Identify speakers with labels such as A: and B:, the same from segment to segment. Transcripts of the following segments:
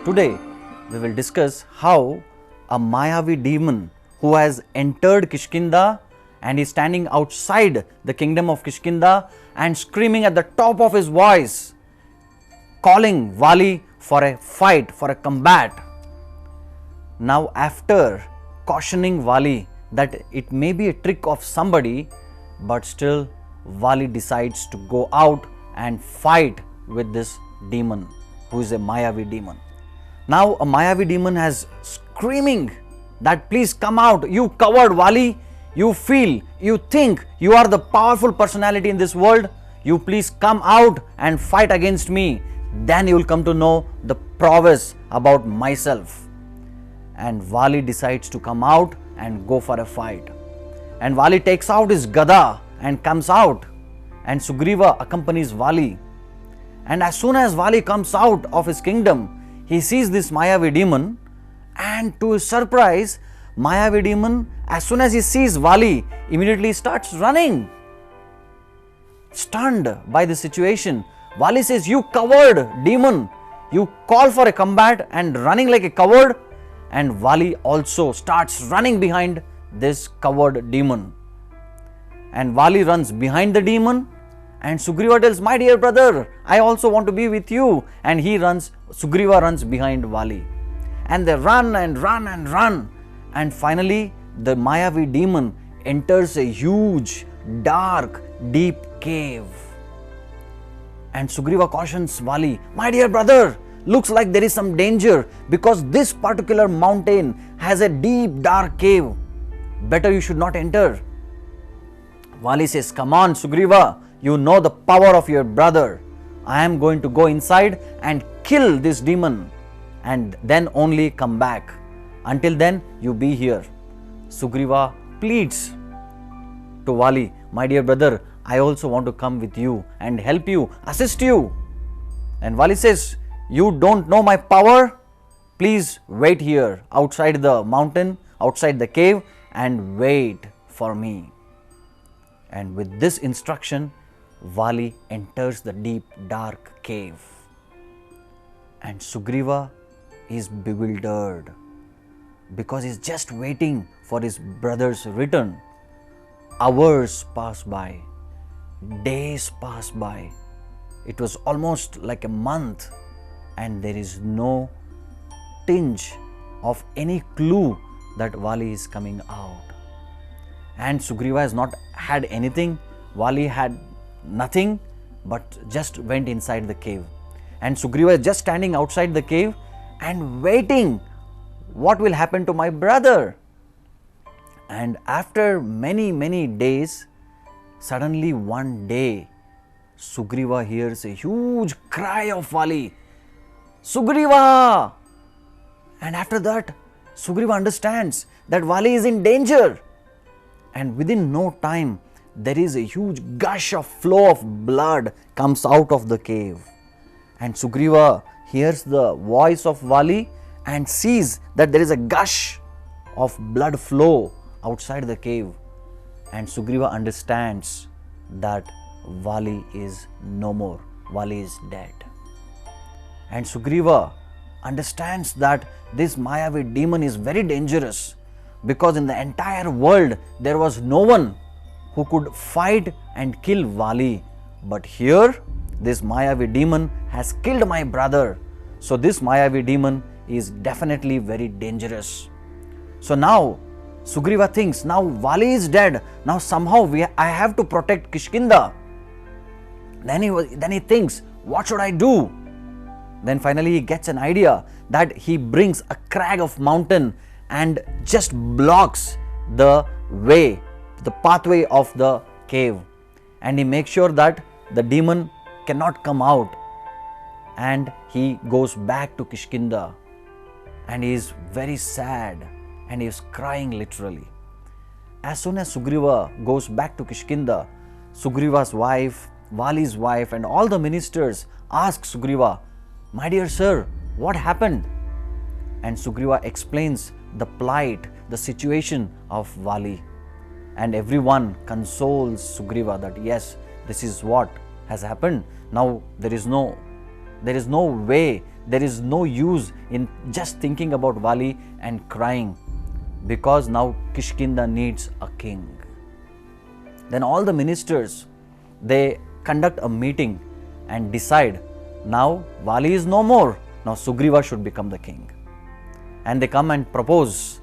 A: Today we will discuss how a Mayavi demon who has entered Kishkinda and is standing outside the kingdom of Kishkinda and screaming at the top of his voice, calling Vali for a fight, for a combat. Now, after cautioning Vali that it may be a trick of somebody, but still Vali decides to go out and fight with this demon who is a Mayavi demon. Now a Mayavi demon has screaming that please come out, you coward Vali, you feel, you think you are the powerful personality in this world, you please come out and fight against me, then you will come to know the prowess about myself. And Vali decides to come out and go for a fight. And Vali takes out his Gada and comes out, and Sugriva accompanies Vali. And as soon as Vali comes out of his kingdom, he sees this Mayavi demon, and to his surprise, Mayavi demon, as soon as he sees Vali, immediately starts running. Stunned by the situation, Vali says, "You coward demon, you call for a combat and running like a coward." And Vali also starts running behind this coward demon. And Vali runs behind the demon, and Sugriva tells, "My dear brother, I also want to be with you." And Sugriva runs behind Vali. And they run and run and run. And finally, the Mayavi demon enters a huge, dark, deep cave. And Sugriva cautions Vali, "My dear brother, looks like there is some danger because this particular mountain has a deep, dark cave. Better you should not enter." Vali says, "Come on, Sugriva, you know the power of your brother. I am going to go inside and kill this demon and then only come back. Until then, you be here." Sugriva pleads to Vali, "My dear brother, I also want to come with you and help you, assist you." And Vali says, "You don't know my power? Please wait here outside the mountain, outside the cave, and wait for me." And with this instruction, Vali enters the deep, dark cave. And Sugriva is bewildered because he's just waiting for his brother's return. Hours pass by, days pass by. It was almost like a month, and there is no tinge of any clue that Vali is coming out. And Sugriva has not had anything. Vali had nothing, but just went inside the cave. And Sugriva is just standing outside the cave and waiting, what will happen to my brother? And after many, many days, suddenly one day, Sugriva hears a huge cry of Vali, "Sugriva!" And after that, Sugriva understands that Vali is in danger. And within no time, there is a huge gush of flow of blood comes out of the cave. And Sugriva hears the voice of Vali and sees that there is a gush of blood flow outside the cave. And Sugriva understands that Vali is no more. Vali is dead. And Sugriva understands that this Mayavi demon is very dangerous, because in the entire world there was no one who could fight and kill Vali. But here, this Mayavi demon has killed my brother. So this Mayavi demon is definitely very dangerous. So now Sugriva thinks, now Vali is dead. Now somehow I have to protect Kishkinda. Then he thinks, what should I do? Then finally he gets an idea that he brings a crag of mountain and just blocks the way, the pathway of the cave. And he makes sure that the demon cannot come out. And he goes back to Kishkinda. And he is very sad and he is crying literally. As soon as Sugriva goes back to Kishkinda, Sugriva's wife, Vali's wife and all the ministers ask Sugriva, "My dear sir, what happened?" And Sugriva explains the plight, the situation of Vali. And everyone consoles Sugriva that yes, this is what has happened. Now there is no way there is no use in just thinking about Vali and crying, because now Kishkinda needs a king. Then all the ministers, they conduct a meeting and decide, now Vali is no more, now Sugriva should become the king. And they come and propose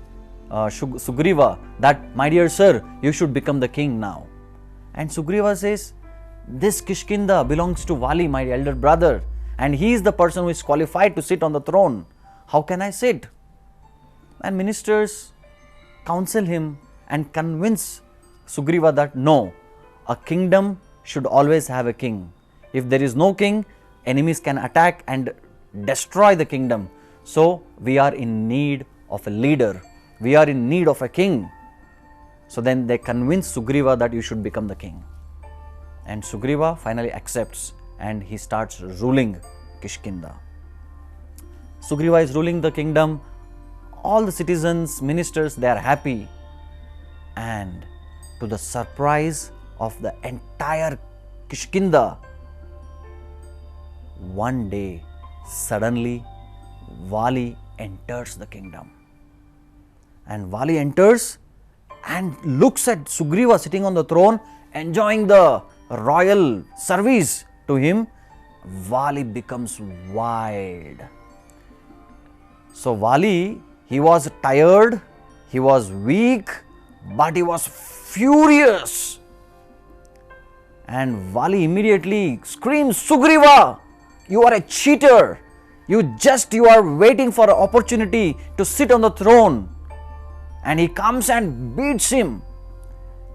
A: Sugriva that, my dear sir, you should become the king now. And Sugriva says, this Kishkinda belongs to Vali, my elder brother, and he is the person who is qualified to sit on the throne. How can I sit? And ministers counsel him and convince Sugriva that no, a kingdom should always have a king. If there is no king, enemies can attack and destroy the kingdom. So we are in need of a leader. We are in need of a king. So then they convince Sugriva that you should become the king. And Sugriva finally accepts and he starts ruling Kishkinda. Sugriva is ruling the kingdom. All the citizens, ministers, they are happy. And to the surprise of the entire Kishkinda, one day, suddenly, Vali enters the kingdom. And Vali enters and looks at Sugriva sitting on the throne, enjoying the royal service to him. Vali becomes wild. So Vali, he was tired, he was weak, but he was furious. And Vali immediately screams, Sugriva, you are a cheater. You are waiting for an opportunity to sit on the throne. And he comes and beats him.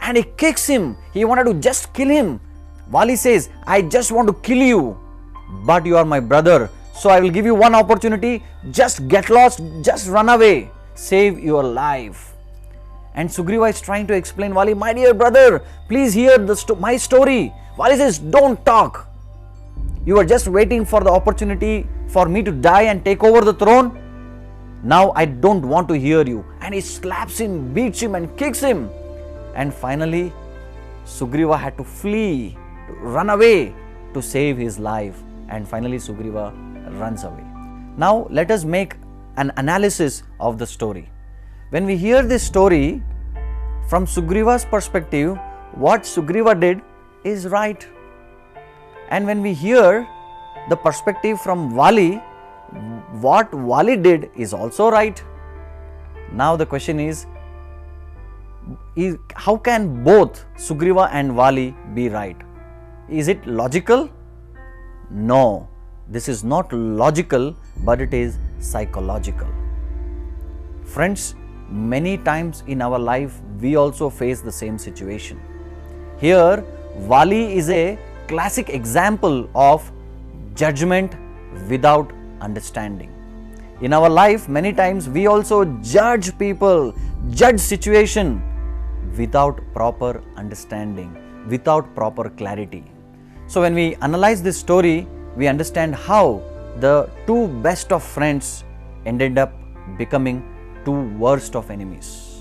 A: And he kicks him. He wanted to just kill him. Vali says, I just want to kill you. But you are my brother. So I will give you one opportunity. Just get lost. Just run away. Save your life. And Sugriva is trying to explain, Vali, my dear brother, please hear my story. Vali says, don't talk. You are just waiting for the opportunity for me to die and take over the throne. Now I don't want to hear you. And he slaps him, beats him and kicks him. And finally, Sugriva had to flee, to run away to save his life. And finally, Sugriva runs away. Now let us make an analysis of the story. When we hear this story, from Sugriva's perspective, what Sugriva did is right. And when we hear the perspective from Vali, what Vali did is also right. Now the question is how can both Sugriva and Vali be right? Is it logical? No, this is not logical, but it is psychological. Friends, many times in our life, we also face the same situation. Here, Vali is a classic example of judgment without understanding. In our life, many times we also judge people, judge situation without proper understanding, without proper clarity. So when we analyze this story, we understand how the two best of friends ended up becoming two worst of enemies.